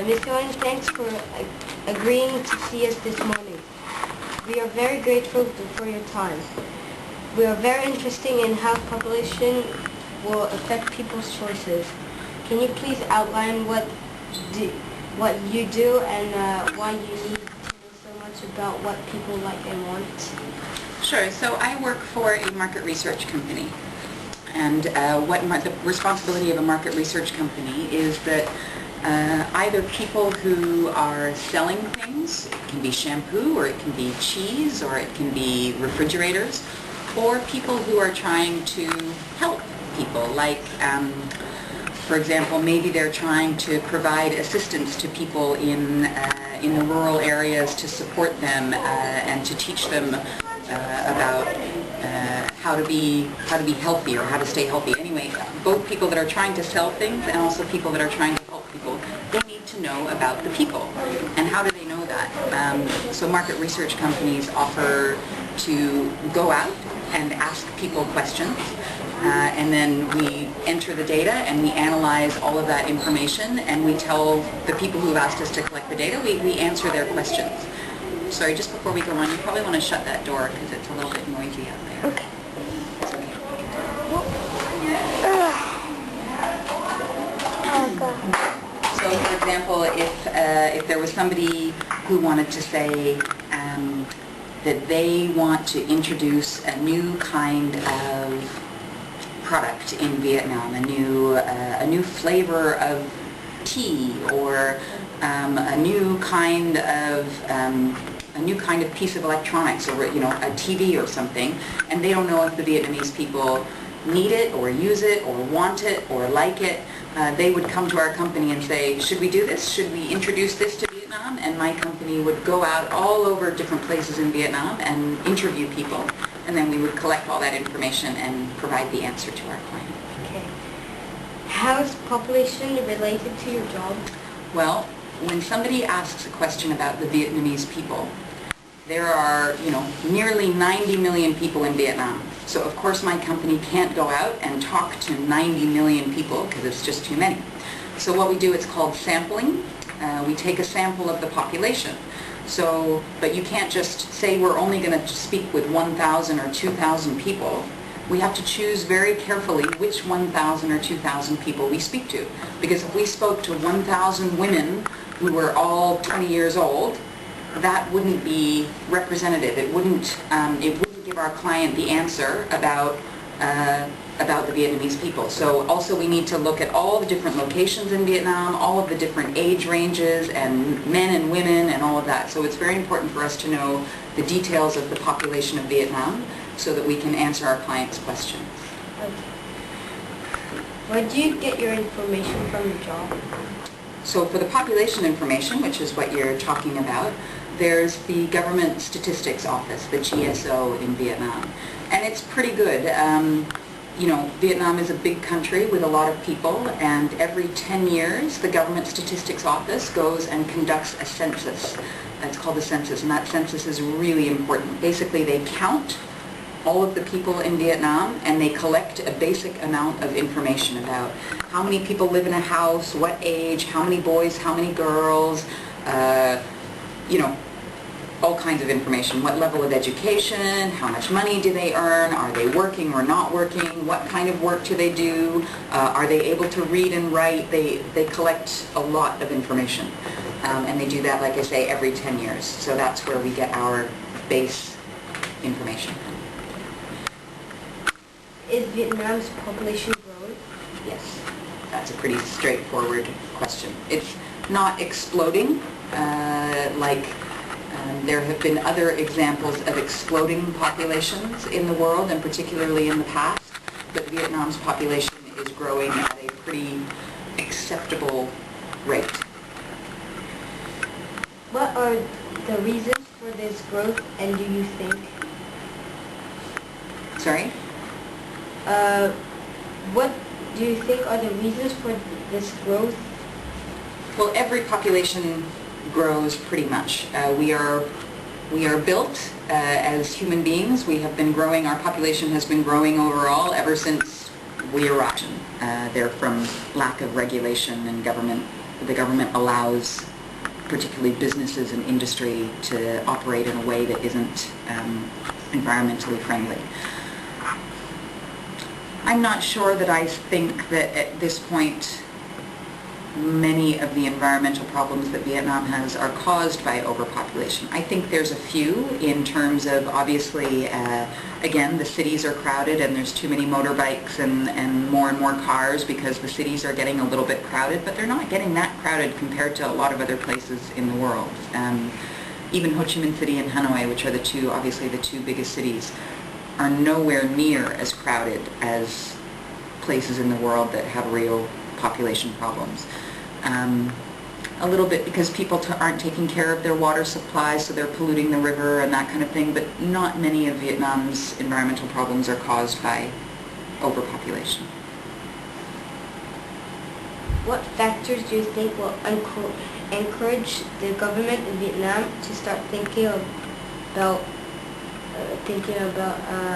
Ms.Owen, thanks for agreeing to see us this morning. We are very grateful for your time. We are very interested in how population will affect people's choices. Can you please outline what you do and why you need to know so much about what people like and want? Sure. So I work for a market research company. And the responsibility of a market research company is that either people who are selling things, it can be shampoo or it can be cheese or it can be refrigerators, or people who are trying to help people, like for example, maybe they're trying to provide assistance to people in the rural areas to support them and to teach them about how to be healthy or how to stay healthy. Anyway, both people that are trying to sell things and also people that are trying to help people, they need to know about the people. And how do they know that? So market research companies offer to go out and ask people questions, and then we enter the data and we analyze all of that information, and we tell the people who have asked us to collect the data, we answer their questions. Sorry, just before we go on, you probably want to shut that door because it's a little bit noisy out there. Okay. So, for example, if there was somebody who wanted to say that they want to introduce a new kind of product in Vietnam, a new flavor of tea, or a new kind of piece of electronics, or a TV or something, and they don't know if the Vietnamese people need it or use it or want it or like it, they would come to our company and say, should we do this? Should we introduce this to Vietnam? And my company would go out all over different places in Vietnam and interview people, and then we would collect all that information and provide the answer to our client. Okay. How is population related to your job? Well, when somebody asks a question about the Vietnamese people, there are, nearly 90 million people in Vietnam. So of course my company can't go out and talk to 90 million people because it's just too many. So what we do, it's called sampling. We take a sample of the population. So, but you can't just say we're only going to speak with 1,000 or 2,000 people. We have to choose very carefully which 1,000 or 2,000 people we speak to. Because if we spoke to 1,000 women who were all 20 years old, that wouldn't be representative. It wouldn't give our client the answer about the Vietnamese people. So also we need to look at all the different locations in Vietnam, all of the different age ranges, and men and women and all of that. So it's very important for us to know the details of the population of Vietnam so that we can answer our clients' questions. Okay. Where do you get your information from your job? So for the population information, which is what you're talking about, there's the Government Statistics Office, the GSO in Vietnam. And it's pretty good. Vietnam is a big country with a lot of people, and every 10 years the Government Statistics Office goes and conducts a census. It's called the census, and that census is really important. Basically, they count all of the people in Vietnam, and they collect a basic amount of information about how many people live in a house, what age, how many boys, how many girls, all kinds of information. What level of education, how much money do they earn, are they working or not working, what kind of work do they do, are they able to read and write. They collect a lot of information, and they do that, like I say, every 10 years. So that's where we get our base information. Is Vietnam's population growing? Yes, that's a pretty straightforward question. It's not exploding there have been other examples of exploding populations in the world, and particularly in the past, but Vietnam's population is growing at a pretty acceptable rate. What are the reasons for this growth, and do you think? Sorry? What do you think are the reasons for this growth? Well, every population grows pretty much. We are built as human beings. We have been growing. Our population has been growing overall ever since we arrived. They're from lack of regulation and government the government allows particularly businesses and industry to operate in a way that isn't environmentally friendly. I'm not sure that I think that at this point many of the environmental problems that Vietnam has are caused by overpopulation. I think there's a few in terms of, obviously, again, the cities are crowded and there's too many motorbikes and more cars because the cities are getting a little bit crowded, but they're not getting that crowded compared to a lot of other places in the world. Even Ho Chi Minh City and Hanoi, which are obviously the two biggest cities, are nowhere near as crowded as places in the world that have real population problems. A little bit because people aren't taking care of their water supply, so they're polluting the river and that kind of thing, but not many of Vietnam's environmental problems are caused by overpopulation. What factors do you think will encourage the government in Vietnam to start thinking about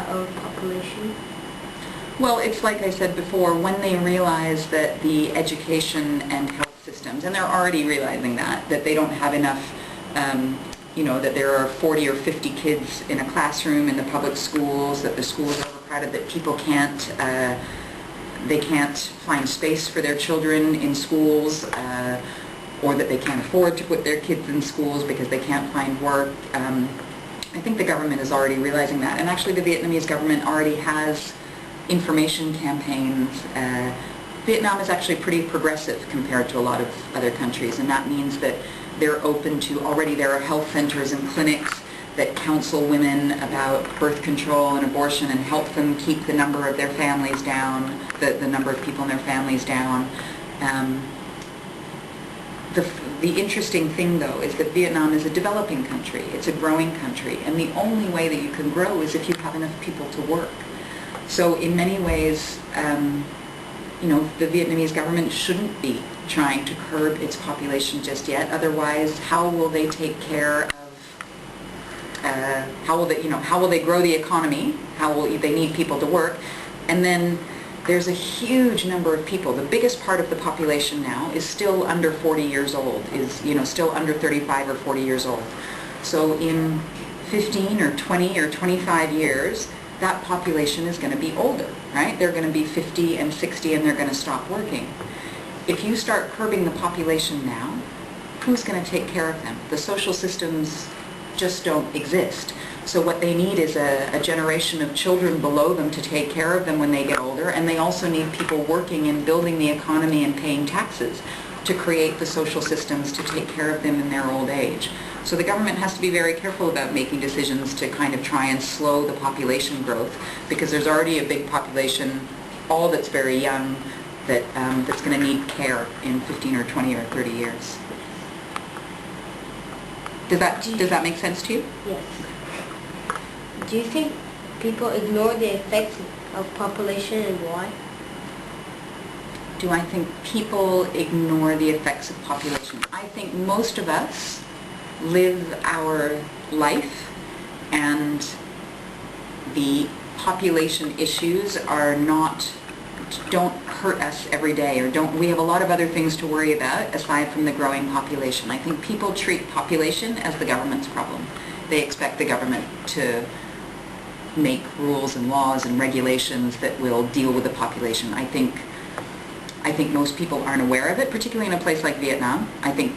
overpopulation? Well, it's like I said before, when they realize that the education and health systems, and they're already realizing that they don't have enough, that there are 40 or 50 kids in a classroom in the public schools, that the schools are overcrowded, that people they can't find space for their children in schools, or that they can't afford to put their kids in schools because they can't find work. I think the government is already realizing that, and actually the Vietnamese government already has information campaigns. Vietnam is actually pretty progressive compared to a lot of other countries, and that means that they're open to, already there are health centers and clinics that counsel women about birth control and abortion and help them keep the number of their families down, the number of people in their families down. The interesting thing, though, is that Vietnam is a developing country. It's a growing country, and the only way that you can grow is if you have enough people to work. So in many ways, the Vietnamese government shouldn't be trying to curb its population just yet. Otherwise, how will they take care of, how will they grow the economy? How will they need people to work? And then there's a huge number of people. The biggest part of the population now is still under 40 years old, still under 35 or 40 years old. So in 15 or 20 or 25 years, that population is going to be older, right? They're going to be 50 and 60 and they're going to stop working. If you start curbing the population now, who's going to take care of them? The social systems just don't exist. So what they need is a generation of children below them to take care of them when they get older, and they also need people working and building the economy and paying taxes to create the social systems to take care of them in their old age. So the government has to be very careful about making decisions to kind of try and slow the population growth, because there's already a big population, all that's very young, that's going to need care in 15 or 20 or 30 years. Does that make sense to you? Yes. Do you think people ignore the effects of population, and why? Do I think people ignore the effects of population? I think most of us live our life, and the population issues don't hurt us every day, we have a lot of other things to worry about aside from the growing population. I think people treat population as the government's problem. They expect the government to make rules and laws and regulations that will deal with the population. I think most people aren't aware of it, particularly in a place like Vietnam. I think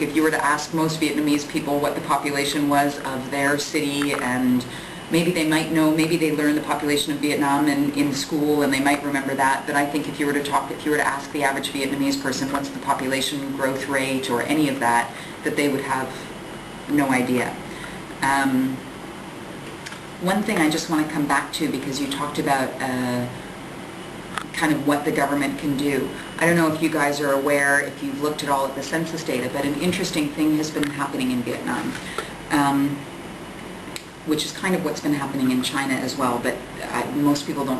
if you were to ask most Vietnamese people what the population was of their city, and maybe they might know, maybe they learned the population of Vietnam in school and they might remember that, but I think if you were to ask the average Vietnamese person what's the population growth rate or any of that they would have no idea. One thing I just want to come back to, because you talked about kind of what the government can do. I don't know if you guys are aware, if you've looked at all at the census data, but an interesting thing has been happening in Vietnam, which is kind of what's been happening in China as well, but most people don't